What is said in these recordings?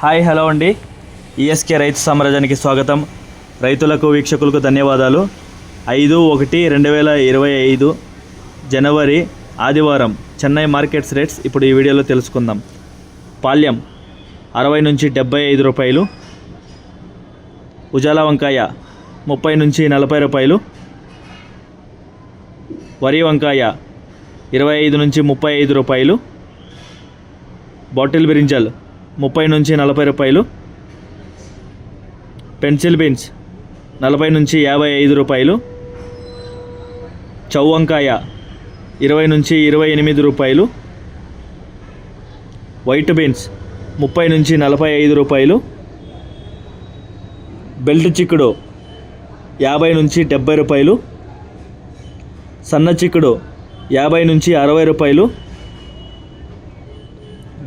Hi hello అండి, ESK రైతు సామ్రాజ్యానికి స్వాగతం. రైతులకు వీక్షకులకు ధన్యవాదాలు. 5/1/2025 జనవరి ఆదివారం చెన్నై మార్కెట్స్ రేట్స్ ఇప్పుడు ఈ వీడియోలో తెలుసుకుందాం. పాల్యం 60 నుంచి 75 రూపాయలు, ఉజాల వంకాయ 30 నుంచి 40 రూపాయలు, వరి వంకాయ 25 నుంచి 35 రూపాయలు, బాటిల్ బ్రింజల్ 30 నుంచి 40 రూపాయలు, పెన్సిల్ బీన్స్ 40 నుంచి 55 రూపాయలు, చౌ వంకాయ 20 నుంచి 28 రూపాయలు, వైట్ బీన్స్ 30 నుంచి 45 రూపాయలు, బెల్ట్ చిక్కుడు 50 నుంచి 70 రూపాయలు, సన్న చిక్కుడు 50 నుంచి 60 రూపాయలు,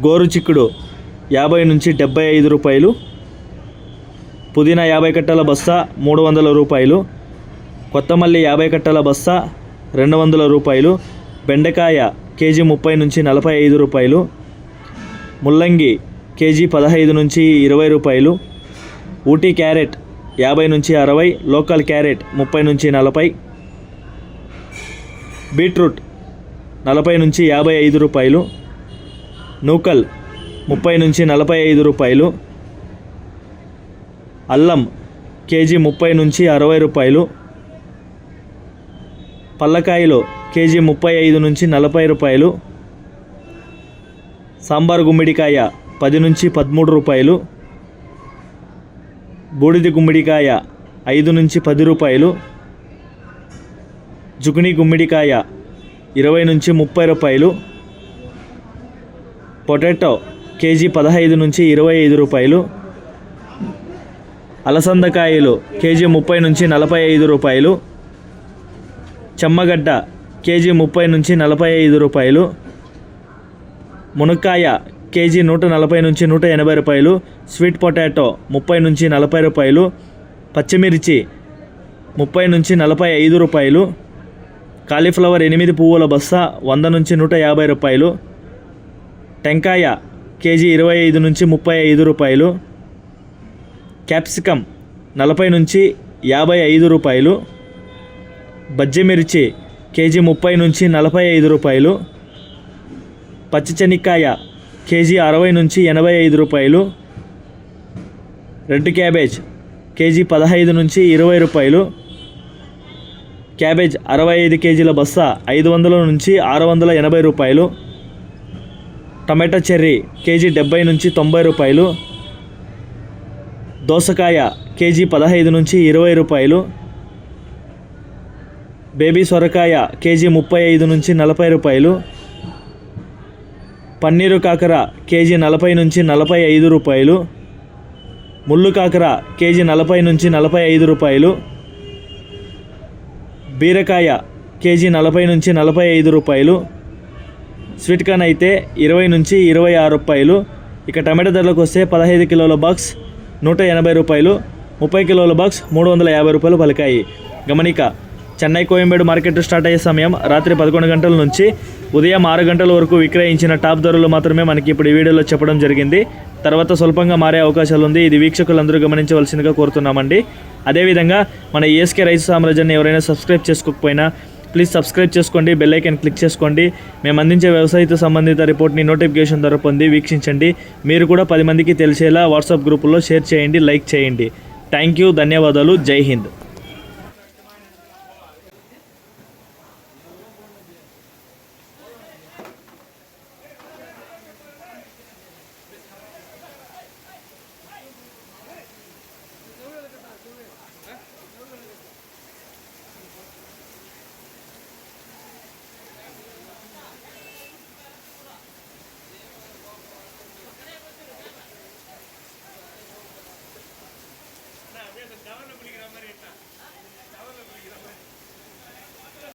గోరు చిక్కుడు 50 నుంచి 75 రూపాయలు, పుదీనా 50 కట్టల బస్తా 300 రూపాయలు, కొత్తమల్లి 50 కట్టల బస్తా 200 రూపాయలు, బెండకాయ కేజీ 30 నుంచి 45 రూపాయలు, ముల్లంగి కేజీ 15 నుంచి 20 రూపాయలు, ఊటీ క్యారెట్ 50 నుంచి 60, లోకల్ క్యారెట్ 30 నుంచి 40, బీట్రూట్ 40 నుంచి 55 రూపాయలు, నూకల్ 30 నుంచి 45 రూపాయలు, అల్లం కేజీ 30 నుంచి 60 రూపాయలు, పల్లకాయలు కేజీ 35 నుంచి 40 రూపాయలు, సాంబార్ గుమ్మిడికాయ 10 నుంచి 13 రూపాయలు, బూడిద గుమ్మిడికాయ 5 నుంచి 10 రూపాయలు, జుకుని గుమ్మిడికాయ 20 నుంచి 30 రూపాయలు, పొటాటో కేజీ 15 నుంచి 25 రూపాయలు, అలసందకాయలు కేజీ 30 నుంచి 45 రూపాయలు, చెమ్మగడ్డ కేజీ 30 నుంచి 45 రూపాయలు, మునక్కాయ కేజీ 140 నుంచి 180 రూపాయలు, స్వీట్ పొటాటో 30 నుంచి 40 రూపాయలు, పచ్చిమిర్చి 30 నుంచి 45 రూపాయలు, కాలీఫ్లవర్ 8 పువ్వుల బస్తా 100 నుంచి 150 రూపాయలు, టెంకాయ కేజీ 25 నుంచి 35 రూపాయలు, క్యాప్సికమ్ 40 నుంచి 55 రూపాయలు, బజ్జిమిర్చి కేజీ 30 నుంచి 45 రూపాయలు, పచ్చిచెనిక్కాయ కేజీ 60 నుంచి 85 రూపాయలు, రెడ్ క్యాబేజ్ కేజీ 15 నుంచి 20 రూపాయలు, క్యాబేజ్ 65 కేజీల బస్తా 500 నుంచి 680 రూపాయలు, టమాటా చెర్రీ కేజీ 70 నుంచి 90 రూపాయలు, దోసకాయ కేజీ 15 నుంచి 20 రూపాయలు, బేబీ సొరకాయ కేజీ 35 నుంచి 40 రూపాయలు, పన్నీరు కాకర కేజీ 40 నుంచి 45 రూపాయలు, ముళ్ళు కాకర కేజీ 40 నుంచి 45 రూపాయలు, బీరకాయ కేజీ 40 నుంచి 45 రూపాయలు, స్వీట్ కార్న్ అయితే 20 నుంచి 26 రూపాయలు. ఇక టమాటా ధరలకు వస్తే 15 కిలోల బాక్స్ 180 రూపాయలు, 30 కిలోల బాక్స్ 350 రూపాయలు పలికాయి. గమనిక, చెన్నై కోయంబేడు మార్కెట్ స్టార్ట్ అయ్యే సమయం రాత్రి 11 గంటల నుంచి ఉదయం 6 గంటల వరకు విక్రయించిన టాప్ ధరలు మాత్రమే మనకి ఇప్పుడు ఈ వీడియోలో చెప్పడం జరిగింది. తర్వాత స్వల్పంగా మారే అవకాశాలు ఉంది. ఇది వీక్షకులందరూ గమనించవలసిందిగా కోరుతున్నామండి. అదేవిధంగా మన ఈఎస్కే రైతు సామ్రాజ్యాన్ని ఎవరైనా సబ్స్క్రైబ్ చేసుకోకపోయినా ప్లీజ్ సబ్స్క్రైబ్ చేసుకోండి, బెల్ ఐకాన్ క్లిక్ చేసుకోండి. మేము అందించే వ్యవసాయతో సంబంధిత రిపోర్ట్ని నోటిఫికేషన్ ద్వారా పొంది వీక్షించండి. మీరు కూడా 10 మందికి తెలిసేలా వాట్సాప్ గ్రూపుల్లో షేర్ చేయండి, లైక్ చేయండి. థ్యాంక్ యూ, ధన్యవాదాలు, జై హింద్. கவனம் பண்ணிக்கிற மாதிரி